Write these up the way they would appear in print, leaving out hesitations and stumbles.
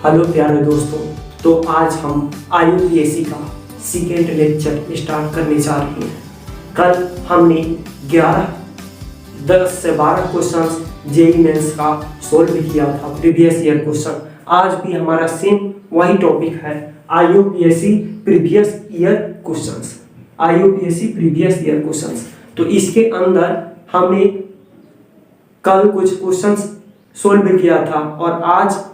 Hello प्यारे दोस्तों। तो आज हम IUPAC का सेकेंड लेक्चर स्टार्ट करने जा रहे हैं। कल हमने 10 से 12 क्वेश्चंस जेईई मेंस का सोल्व किया था, प्रीवियस ईयर क्वेश्चन। आज भी हमारा सेम वही टॉपिक है, IUPAC previous year questions. IUPAC previous year questions. तो इसके अंदर हमने कल कुछ क्वेश्चंस सोल्व किया था और आज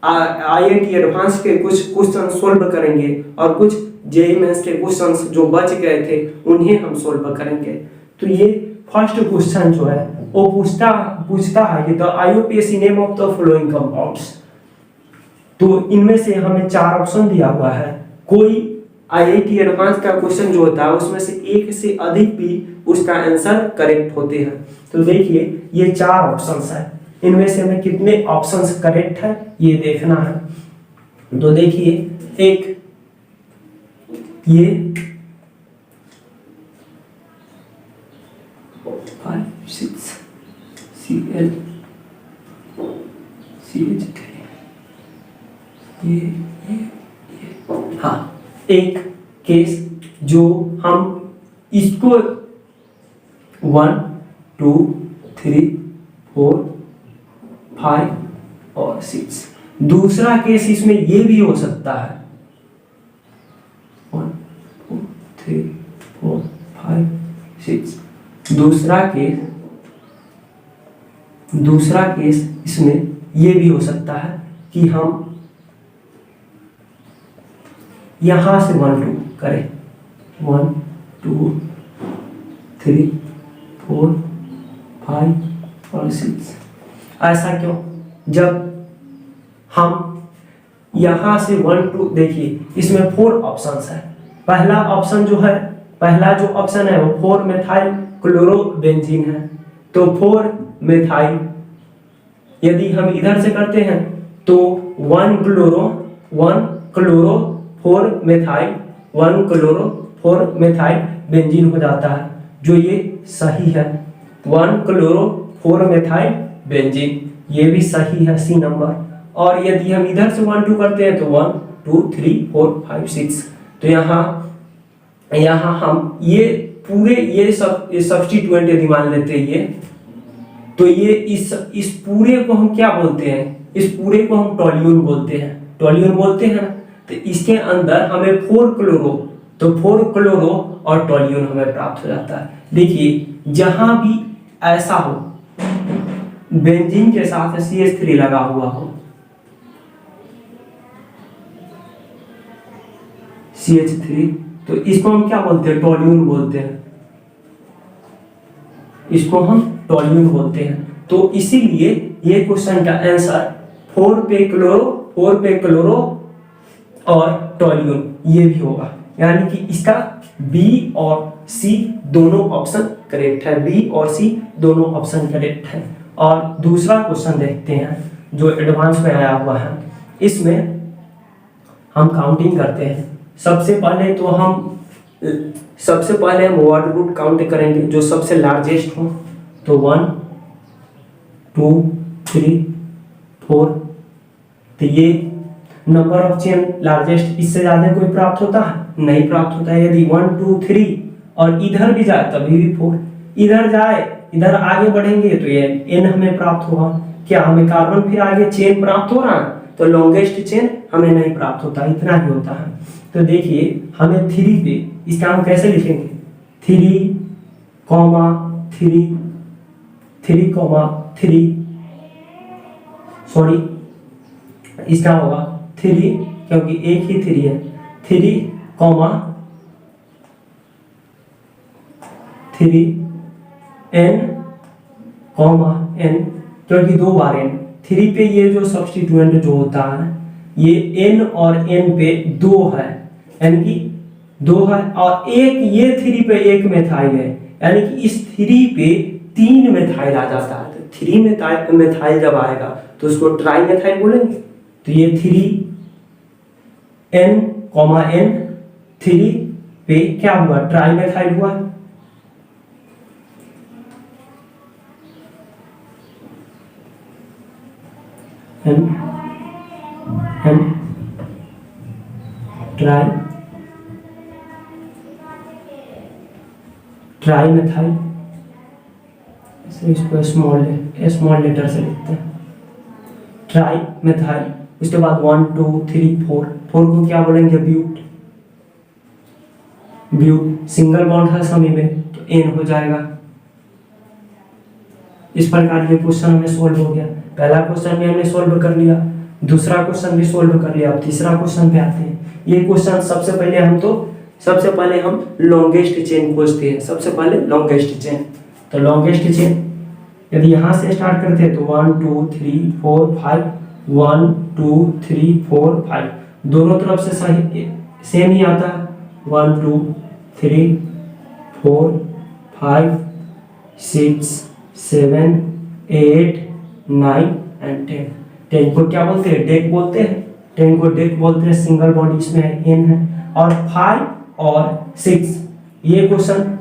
IIT एडवांस के कुछ क्वेश्चन सोल्व करेंगे और कुछ जेईई मेंस के क्वेश्चंस जो बच गए थे उन्हें हम सोल्व करेंगे। तो ये फर्स्ट क्वेश्चन जो है वो पूछता है कि the IUPAC name of the following compounds. तो इनमें से हमें 4 ऑप्शन दिया हुआ है। कोई IIT एडवांस का क्वेश्चन जो होता है उसमें से एक से अधिक भी उसका आंसर करेक्ट होते हैं। तो देखिए ये 4 ऑप्शंस है, इनमें से हमें कितने ऑप्शंस करेक्ट है ये देखना है। तो देखिए एक ये 5 6 Cl CH3 ये हाँ, एक केस जो हम इसको 1 2 3 4 5 और 6। दूसरा केस इसमें ये भी हो सकता है 1 2 3 4 5 6। दूसरा केस इसमें ये भी हो सकता है कि हम यहां से 1 2 करें 1 2 3 4 5 और 6। ऐसा क्यों? जब हम यहां से 1 2 देखिए इसमें 4 ऑप्शंस है। पहला जो ऑप्शन है वो 4 मेथाइल क्लोरोबेंजीन है। तो 4 मेथाइल यदि हम इधर से करते हैं तो 1 क्लोरो 4 मेथाइल बेंजीन हो जाता है, जो ये सही है। 1 क्लोरो 4 मेथाइल बेंजीन ये भी सही है, सी नंबर। और यदि हम इधर से 1 2 करते हैं तो 1 2 3 4 5 6। तो यहाँ हम ये पूरे ये सब्स्टिट्यूएंट यदि मान लेते हैं ये, तो ये इस पूरे को हम क्या बोलते हैं? इस पूरे को हम टॉल्यून बोलते हैं। तो इसके अंदर हमें 4 क्लोरो, तो 4 क्लोरो और टॉल्यून हमें प्राप्त हो जाता है। देखिए जहां भी ऐसा हो बेंजीन के साथ CH3 लगा हुआ हो, CH3, तो इसको हम क्या बोलते हैं? टॉल्यून बोलते हैं। इसको हम टॉल्यून बोलते हैं। तो इसीलिए ये क्वेश्चन का आंसर 4 पे क्लोरो और टॉल्यून ये भी होगा, यानी कि इसका B और C दोनों ऑप्शन करेक्ट है। B और C दोनों ऑप्शन करेक्ट है। और दूसरा क्वेश्चन देखते हैं जो एडवांस में आया हुआ है। इसमें हम काउंटिंग करते हैं। सबसे पहले हम वर्ड रूट काउंट करेंगे जो सबसे लार्जेस्ट हो। तो 1 2 3 4। तो ये नंबर ऑफ चेन लार्जेस्ट, इससे ज्यादा कोई प्राप्त होता है? नहीं प्राप्त होता है। यदि 1 2 3 और इधर भी जाए तभी भी 4, इधर जाए इधर आगे बढ़ेंगे तो ये n हमें प्राप्त होगा। क्या हमें कार्बन फिर आगे चेन प्राप्त हो रहा है? तो लॉन्गेस्ट चेन हमें नहीं प्राप्त होता, इतना ही होता है। तो देखिए हमें 3 पे इसका हम कैसे लिखेंगे? 3 3 सॉरी, इसका होगा 3 क्योंकि एक ही 3 है। 3 n क्योंकि 2 बार n। 3 पे ये जो सब्स्टिट्यूएंट जो होता है ये n और n पे 2 है, यानी कि 2 है। और एक ये 3 पे 1 मेथाइल है, यानी कि इस 3 पे 3 मेथाइल आ जाता है। तो 3 मेथाइल जब आएगा तो उसको ट्राई मेथाइल बोलेंगे। तो ये 3 पे क्या हुआ? ट्राई मेथाइल हुआ। एंड ट्राई मिथाइल, इसको स्मॉल लेटर से लिखते हैं, ट्राई मिथाइल। उसके बाद 1 2 3 4 को क्या बोलेंगे, ब्यूट सिंगल बॉन्ड है सभी में तो एन हो जाएगा। इस प्रकार ये क्वेश्चन हमें सोल्व हो गया। पहला क्वेश्चन भी हमने सोल्व कर लिया, दूसरा क्वेश्चन भी सोल्व कर लिया। अब तीसरा क्वेश्चन पे आते हैं। ये क्वेश्चन सबसे पहले हम लॉन्गेस्ट चेन खोजते हैं। सबसे पहले लॉन्गेस्ट चेन, तो लॉन्गेस्ट चेन यदि यहाँ से स्टार्ट करते हैं तो 1 2 3 4 5, 1 2 3 4 5 दोनों तरफ से सही सेम ही आता है। 1 2 3 4 5 6 7 8 9 एंड 10। 10 को क्या बोलते हैं, डेक बोलते हैं। 10 को डेक बोलते हैं, सिंगल बॉन्ड इसमें एन है। और 5 और 6 ये क्वेश्चन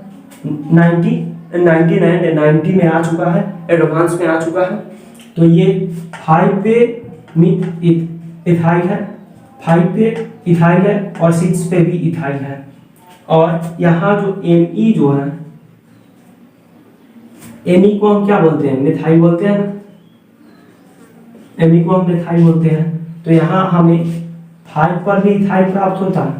90 में आ चुका है, एडवांस में आ चुका है। तो ये 5 पे इथाइल है, 5 पे इथाइल है और 6 पे भी इथाइल है। और यहाँ जो Me जो है, Me को हम क्या बोलते हैं, मिथाइल बोलते हैं ना, Me को हम मिथाइल बोलते हैं। तो यहाँ हमें 5 पर भी इथाइल प्राप्त होता है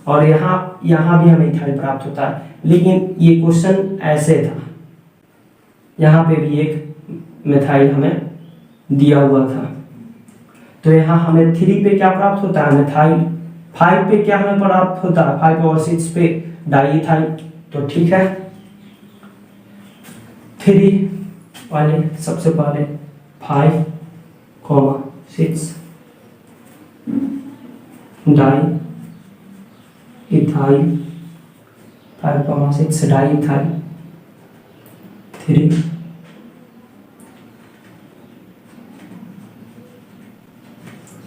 और यहाँ भी हमें इथाइल प्राप्त होता है। लेकिन ये क्वेश्चन ऐसे था, यहाँ पे भी एक मिथाइल हमें दिया हुआ था। तो यहाँ हमें 3 पे क्या प्राप्त होता है, मिथाइल। 5 पे क्या हमें प्राप्त होता है, 5 और 6 पे डाइइथाइल। तो ठीक है, 3 वाले सबसे पहले 5, 6 डाइइथाइल, 5, 6 डाइइथाइल,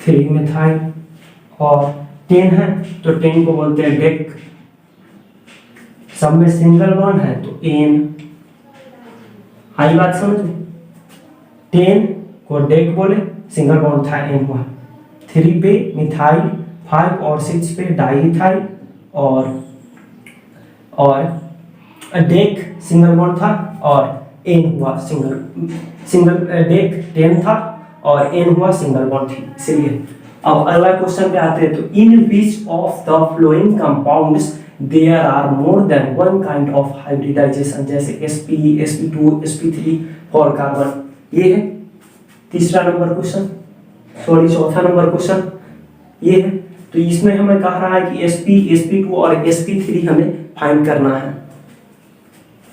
3 मिथाइल और 10 है तो 10 को बोलते हैं डेक। सब में सिंगल बॉन्ड है तो एन। आई बात समझ में, 10 को डेक बोले, सिंगल बॉन्ड था, एन हुआ। 3 पे मिथाइल, 5 और 6 पे डाइइथाइल और डेक सिंगल बॉन्ड था और एन हुआ सिंगल डेक 10 था और एन हुआ सिंगल बॉन्ड थी, इसलिए। अब अगला क्वेश्चन पे आते हैं। तो in which of the following compounds there are more than one kind of hybridization, जैसे sp sp2 sp3 for carbon. ये है तीसरा नंबर क्वेश्चन, सॉरी चौथा नंबर क्वेश्चन ये है। तो इसमें हमें कह रहा है कि sp sp2 और sp3 हमें फाइंड करना है,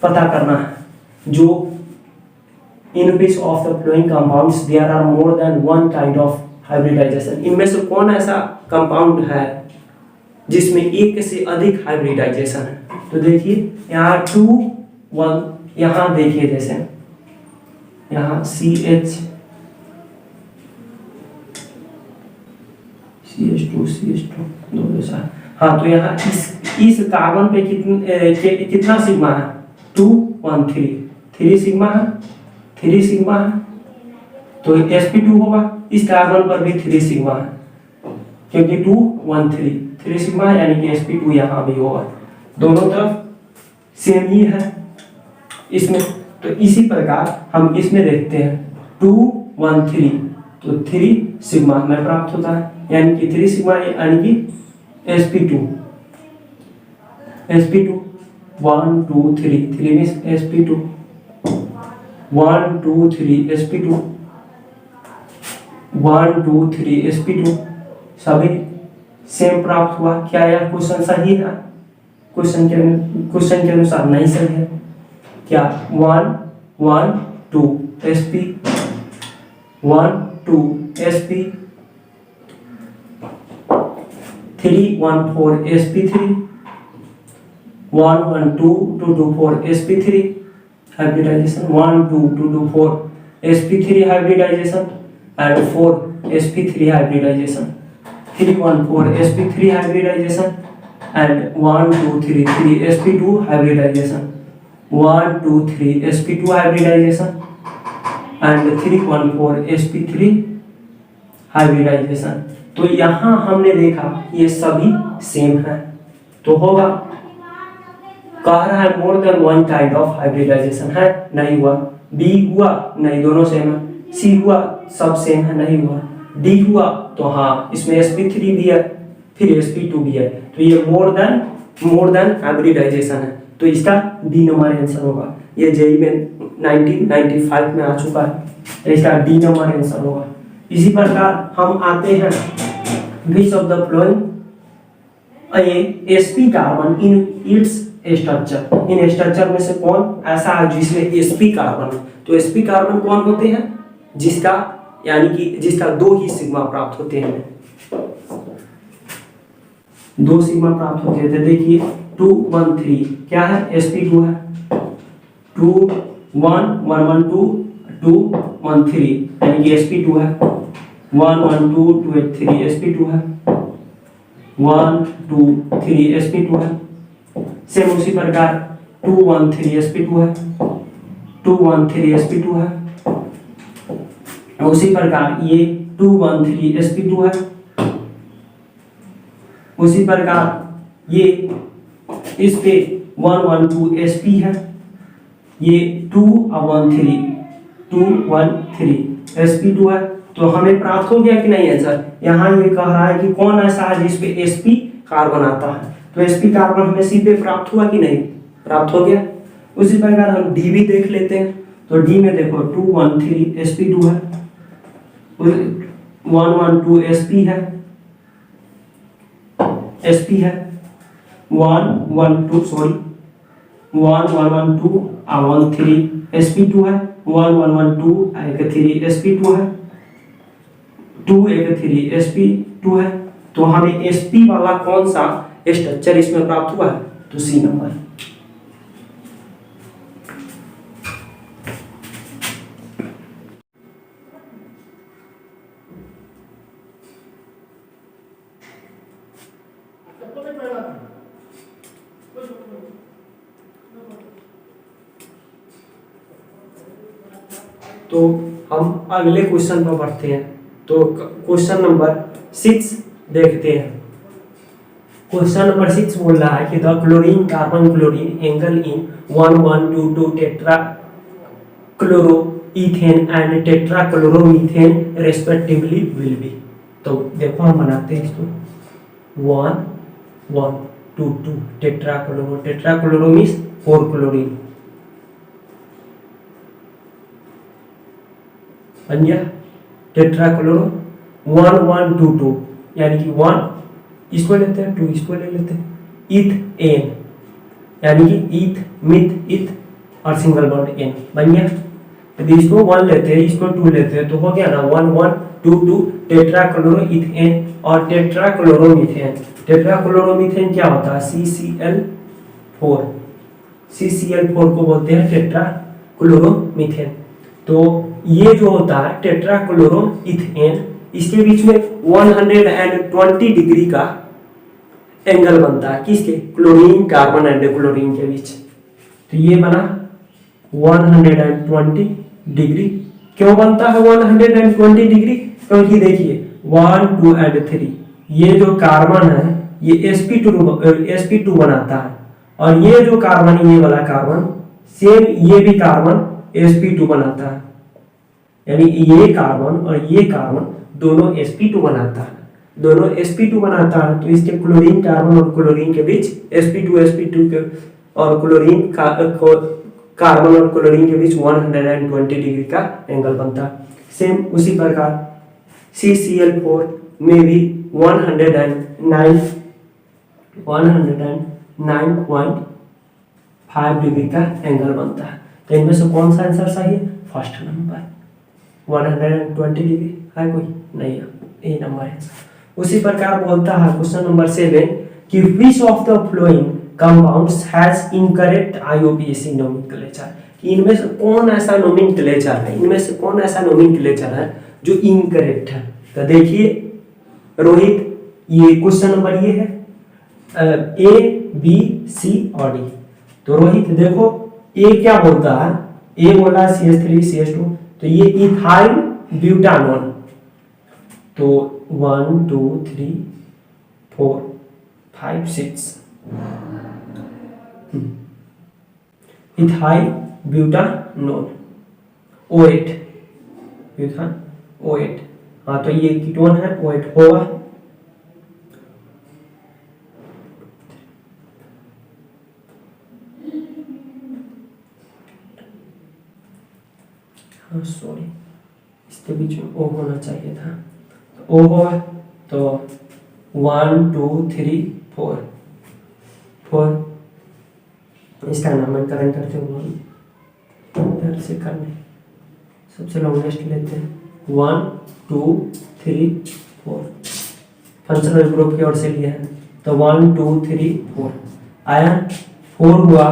पता करना है। जो in which of the following compounds there are more than one kind of hybridization, इनमें से कौन ऐसा कंपाउंड है जिसमें एक से अधिक हाइब्रिडाइजेशन है। तो देखिए यहाँ 2 1, यहाँ देखिए जैसे यहाँ CH2 दो जैसा। हाँ, तो यहाँ इस कार्बन पे कितना सिग्मा है, 2 1 3 सिग्मा है, 3 सिग्मा है। तो sp2 होगा, इस कार्बन पर भी 3 सिग्मा है क्योंकि 2 1 3 सिग्मा है, यानी कि sp2 यहाँ भी होगा। दोनों तरफ सेम ही है इसमें। तो इसी प्रकार हम इसमें देखते हैं 2 1 3, तो 3 सिग्मा में प्राप्त होता है, यानी कि 3 सिग्मा, यानी कि sp2 1 2 3 में sp2 1 2 3 sp2 1 2 3 sp2 सभी सेम प्राप्त हुआ। क्या यह क्वेश्चन सही है? क्वेश्चन के अनुसार नहीं सही है। क्या 1 1 2 sp 1 2 sp 3 1 4 sp3 1 1 2 2 2 4 sp3 hybridization, 1 2 2 2 4 sp3 hybridization and 4 sp3 hybridization, 3 1 4 sp3 hybridization and 1 2 3 3 sp2 hybridization, 1 2 3 sp2 hybridization and 3 1 4 sp3 hybridization। तो यहाँ हमने देखा ये सभी सेम है, तो होगा, कह रहा है more than one kind of hybridisation है, नहीं हुआ। बी हुआ, नहीं, दोनों सेम है। सी हुआ, सब सेम है, नहीं हुआ। डी हुआ, तो हाँ इसमें sp3 भी है, फिर sp2 भी है, तो ये मोर देन हाइब्रिडाइजेशन है, तो इसका डी नंबर आंसर होगा। ये जेईई में 1995 में आ चुका है, तो इसका डी नंबर आंसर होगा। इसी प्रकार हम आते हैं विच of the flowing sp carbon in its structure, in structure में से कौन ऐसा है जिसमें sp कार्बन है। तो sp कार्बन कौन होते हैं, जिसका यानी कि जिसका 2 ही सिग्मा प्राप्त होते हैं, 2 सिग्मा प्राप्त होते हैं। देखिए 2 1 3 क्या है, sp2 है, 2 1 1 1 2 2 1 3 यानी कि sp2 है, 1 1 2 2 3 sp2 है, 1 2 3 sp2 है। सेम उसी प्रकार 2 1 3 sp2 है, 2 1 3 sp2 है। उसी प्रकार ये 2 1 3 sp2 है। उसी प्रकार ये इस पे 1 1 2 sp है, ये 2 1 3 2 1 3 sp2 है। तो हमें प्राप्त हो गया कि नहीं आंसर। यहाँ ये कह रहा है कि कौन ऐसा है जिसपे sp कार्बन आता है, तो sp कार्बन हमें सी पे प्राप्त हुआ कि नहीं, प्राप्त हो गया। उसी प्रकार हम डी भी देख लेते हैं, तो डी में देखो 2 1 3 sp2 है, 1 1 2 sp है, sp है, 1 1 2 सॉरी 1 1 1 2 1 3 sp2 है, 1 1 1 2 1 3 sp2 है, 2 1 3 sp2 है। तो हमें sp वाला कौन सा स्ट्रक्चर इसमें प्राप्त हुआ है, तो सी नंबर। तो हम अगले क्वेश्चन पर बढ़ते हैं। तो क्वेश्चन नंबर 6 देखते हैं। क्वेश्चन नंबर 6 बोल रहा है कि the chlorine carbon chlorine angle in 1 1 2 2 tetra chloro ethane and tetra chloromethane respectively will be. तो देखो हम बनाते हैं इसको 1 1 2 2 टेट्रा क्लोरो मीन्स 4 क्लोरीन बन गया, टेट्रा क्लोरो 1 1 2 2 यानी कि 1 इसको लेते हैं, 2 इसको ले लेते हैं, इथ एन यानी कि इथ मिथ इथ और सिंगल बॉन्ड एन बन गया। यदि इसको 1 लेते हैं, इसको 2 लेते हैं, तो हो गया ना 1 1 2 2 टेट्रा क्लोरो इथेन और टेट्रा क्लोरोमीथेन। टेट्रा क्लोरोमीथेन क्या होता है, CCl4, CCl4 को बोलते हैं टेट्रा क्लोरोमीथेन। तो ये जो होता है टेट्रा क्लोरो इथेन, इसके बीच में 120 डिग्री का एंगल बनता है, किसके, क्लोरीन कार्बन एंड क्लोरीन के बीच। तो ये बना 120 डिग्री। क्यों बनता है 120 डिग्री, क्योंकि देखिए 1 2 और 3 ये जो कार्बन है ये sp2 बनाता है, और ये जो कार्बन, ये वाला कार्बन सेम ये भी कार्बन sp2 बनाता है, यानी ये कार्बन और ये कार्बन दोनों sp2 बनाता है, दोनों sp2 बनाता है। तो इसके क्लोरीन कार्बन और क्लोरीन के बीच sp2 के और क्लोरीन कार्बन और क्लोरीन के बीच 120 डिग्री का एंगल बनता है। सेम उसी प्रकार CCl4 में भी 109.5 डिग्री का एंगल बनता है। तो इनमें से कौन सा आंसर सही है, फर्स्ट नंबर 120 डिग्री है, कोई नहीं है, ए नंबर है। उसी प्रकार बोलता है क्वेश्चन नंबर 7 कि विच of the following compounds has incorrect IUPAC nomenclature, कि इनमें से कौन ऐसा नोमेनक्लेचर है, इनमें से कौन ऐसा नोमेनक्लेचर है जो इनकरेक्ट है। तो देखिए रोहित, ये क्वेश्चन नंबर ये है A B C और D। तो रोहित देखो A क्या बोलता है, A बोला CH3 CH2, तो ये इथाइल ब्यूटानोन, तो 1 2 3 4 5 6 इथाइल ब्यूटानोल O8 ब्यूटान O8। हाँ तो ये कीटोन है O8 होगा। हाँ सॉरी, इसके बीच में O होना चाहिए था, तो O होगा। तो 1 2 3 4 इसका नामकरण करते हुए इधर से करने सबसे लॉन्गेस्ट लेते हैं 1 2 3 4 फंक्शनल ग्रुप की ओर से लिया है। तो 1 2 3 4 आया 4 हुआ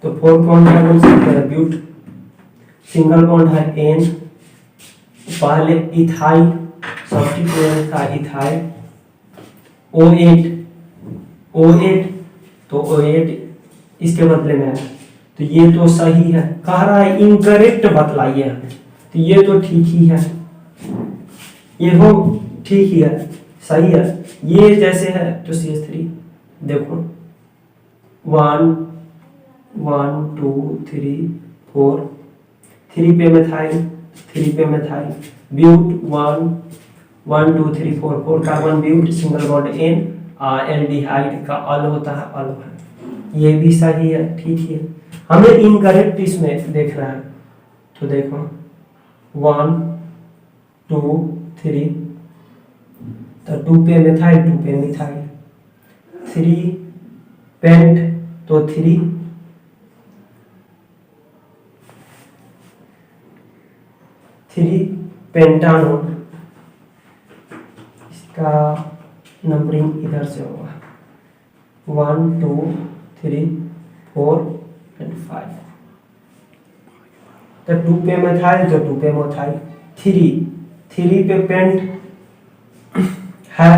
तो 4 कौन सा बोल सकते हैं ब्यूट, सिंगल बॉन्ड है N, पहले इथाइल सब्स्टिट्यूएंट था इथाइल O8 तो O8 इसके बदले में है, तो ये तो सही है। कह रहा है इनकरेक्ट बतलाइए हमें, तो ये तो ठीक ही है, ये हो ठीक ही है, सही है। ये जैसे है तो CH3 देखो 1 1 2 3 4 3 पे मिथाइल 3 पे methyl but 1 2 3 4 4 carbon but single bond N aldehyde का अल होता है अल है, ये भी सही है, ठीक है। हमें इनकरेक्ट इसमें देखना है, तो देखो 1 2 3 तो 2 पे मिथाइल 2 पे मिथाइल 3 पेंट तो 3 पेंटानोन, इसका नंबरिंग इधर से होगा 1 2 3 4 एंड 5। तो 2 पे मिथाइल तो 2 पे मिथाइल 3 पे पेंट है,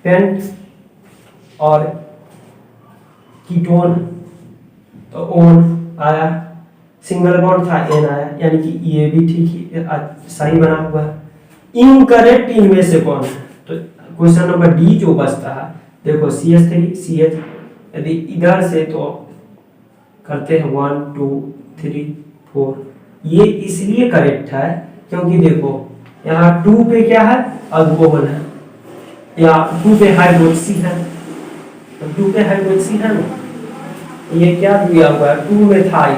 पेंट और कीटोन तो ओन आया, सिंगल बॉन्ड था N आया, यानी कि ये भी ठीक ही सही बना हुआ है। इनकरेक्ट इनमें से कौन है, तो क्वेश्चन नंबर D जो बचता है देखो CH3 CH, यदि इधर से तो करते हैं 1 2 3 4, ये इसलिए करेक्ट है क्योंकि देखो यहाँ 2 पे क्या है अल्कोहल है, या 2 पे हाइड्रोक्सी है, तो 2 पे हाइड्रोक्सी है ना, ये क्या दिया हुआ है 2 मिथाइल।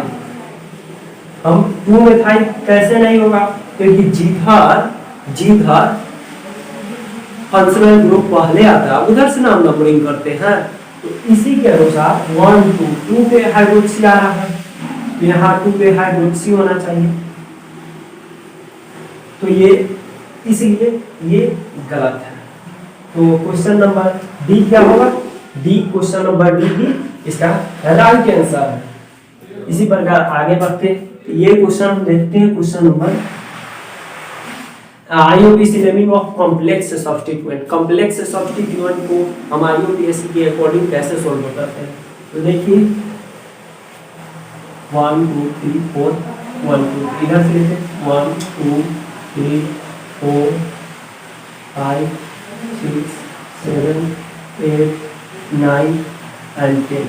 हम 2 मिथाइल कैसे नहीं होगा, क्योंकि जीभर फंक्शनल ग्रुप पहले आता है, उधर से नाम नंबरिंग करते हैं, तो इसी के अनुसार 1 2 पे हाइड्रोक्सी आ रहा है, तो यहाँ 2 पे हाइड्रोक्सी होना चाहिए, तो ये इसलिए ये गलत है। तो क्वेश्चन नंबर D क्या होगा, D क्वेश्चन नंबर D भी इसका राइट आंसर है। इसी प्रकार आगे बढ़ते, ये क्वेश्चन देखते हैं, question number IUPAC naming of complex substituent. Complex substituent को हम IUPAC के अकॉर्डिंग कैसे सॉल्व करते हैं, तो देखिए 1 2 3 4 1 2 इधर से लेते 1 2 3 4 5 6 7 8 9 एंड 10।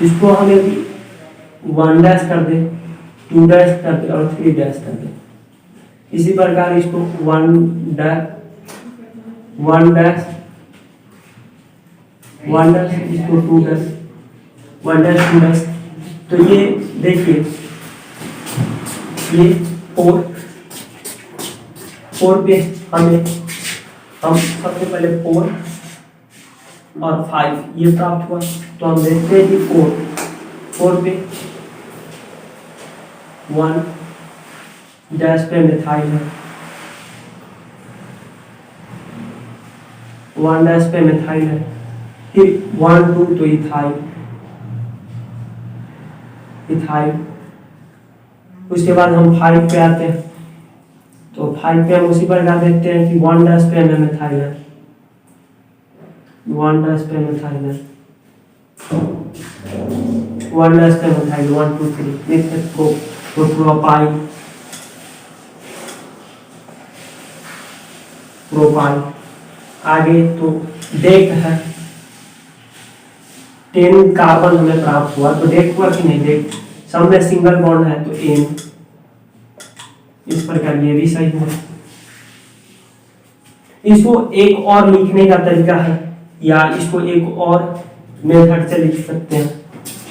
इसको हम यदि 1 डैश कर दे 2 डैश कर दे और 3 डैश कर दे, इसी प्रकार इसको 1 डैश इसको 2 डैश 1 डैश 2 डैश, तो ये देखिए ये 4 पे हम सबसे पहले 4 और 5 ये प्राप्त हुआ, तो हम देखते हैं कि 4 पे 1 डैश पे मिथाइल है, 1 डैश पे मिथाइल है, फिर 1 2 तो इथाइल, उसके बाद हम 5 पे आते हैं, तो 5 पे हम उसी प्रकार देखते हैं कि 1 डैश पे मिथाइल है, 1 डैश पे मिथाइल है, 1 डैश पे मिथाइल 1 2 3 मिथाइल प्रोपाइल प्रोपाइल। आगे तो डेक है, 10 कार्बन हमें प्राप्त हुआ, तो डेक हुआ कि नहीं, डेक सब में सिंगल बॉन्ड है तो एन, इस प्रकार ये भी सही है। इसको एक और लिखने का तरीका है या इसको एक और मेथड से लिख सकते हैं।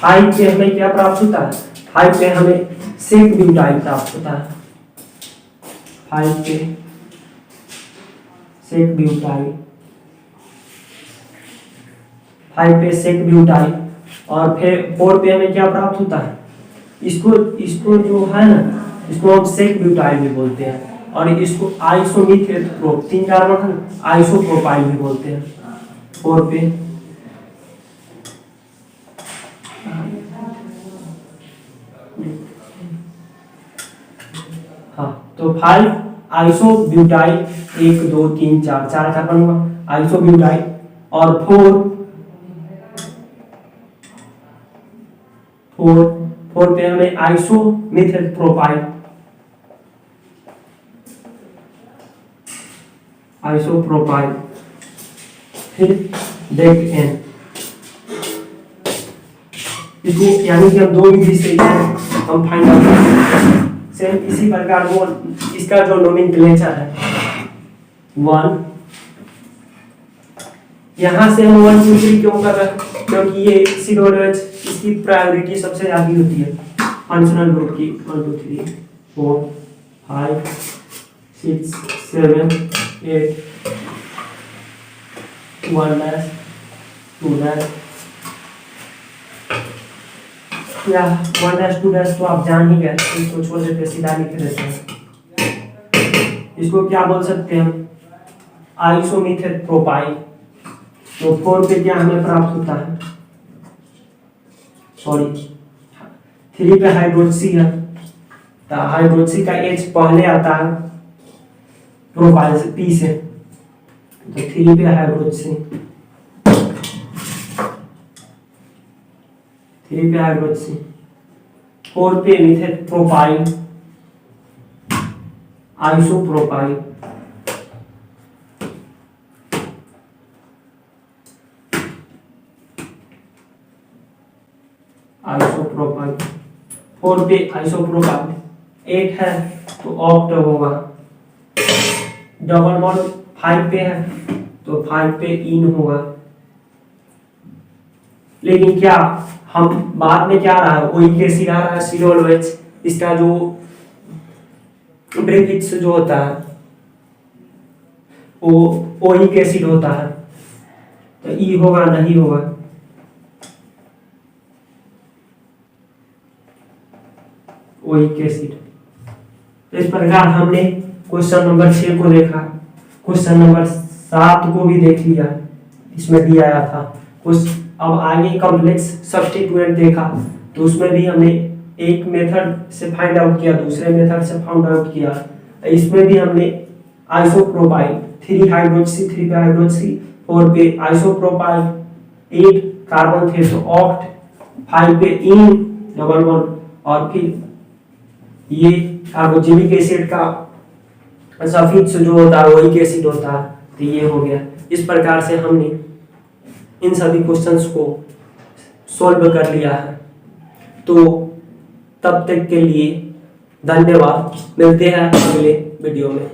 5 पे हमें क्या प्राप्त होता है, 5 पे हमें सेक ब्यूटाइल प्राप्त होता है, 5 पे सेक ब्यूटाइल, 5 पे सेक ब्यूटाइल। और फिर 4 पे हमें क्या प्राप्त होता है, इसको जो है ना, इसको हम सेक ब्यूटाइल भी बोलते हैं, और इसको आइसोमिथेट्रोप, 3 कार्बन है, आइसोप्रोपाइल भी बोलते हैं। 4 पे हाँ, तो 5 आइसोब्यूटाइल, 1 2 3 4 कार्बन हुआ आइसोब्यूटाइल। और 4 पे हमें आइसोमिथेट्रोपाइल, आइसोप्रोपाइल। फिर डेक एन, इसको यानी कि हम 2 विधि से हम फाइंड आउट सेम इसी प्रकार वो इसका जो नोमेनक्लेचर है 1, यहां से हम 1 2 3 क्यों कर रहे हैं, क्योंकि ये सिडोलोज इसकी प्रायोरिटी सबसे ज्यादा होती है फंक्शनल ग्रुप की। 1 2 3 4 5 6 7 8 1 डैश 2 डैश, या 1 डैश 2 डैश तो आप जान ही गए, इसको छोड़ देते सीधा लिख देते हैं। इसको क्या बोल सकते हैं हम, आइसोमिथेट्रोपाइल। तो 4 पे क्या हमें प्राप्त होता है, सॉरी 3 पे हाइड्रोक्सी है, तो हाइड्रोक्सी का H पहले आता है प्रोपाइल से, P से, तो 3 पे हाइड्रोक्सी, 3 पे हाइड्रोक्सी। 4 पे मिथेट्रोपाइल, आइसोप्रोपाइल। आइसोप्रोपाइल 4 पे आइसोप्रोपाइल, 8 है तो ऑक्ट होगा। डबल बॉन्ड 5 पे है तो 5 पे इन होगा। लेकिन क्या हम बाद में क्या रहा है, ओइक एसिड आ रहा है, सिडोलोएच, इसका जो प्रीफिक्स जो होता है वो ओइक एसिड होता है, तो ई होगा नहीं होगा, ओइक एसिड। इस प्रकार हमने क्वेश्चन नंबर 6 को देखा, क्वेश्चन नंबर 7 को भी देख लिया, इसमें भी आया था कुछ। अब आगे कॉम्प्लेक्स सब्स्टिट्यूएंट देखा, तो उसमें भी हमने एक मेथड से फाइंड आउट किया, दूसरे मेथड से फाइंड आउट किया। इसमें भी हमने आइसोप्रोपाइल, 3 हाइड्रोक्सी, 3 पे हाइड्रोक्सी, 4 पे आइसोप्रोपाइल, 8 कार्बन थे तो ऑक्ट, 5 पे इन डबल बॉन्ड, और फिर ये कार्बोजेनिक एसिड का सफिक्स जो होता है वही एसिड होता है, तो ये हो गया। इस प्रकार से हमने इन सभी क्वेश्चंस को सॉल्व कर लिया है। तो तब तक के लिए धन्यवाद, मिलते हैं अगले वीडियो में।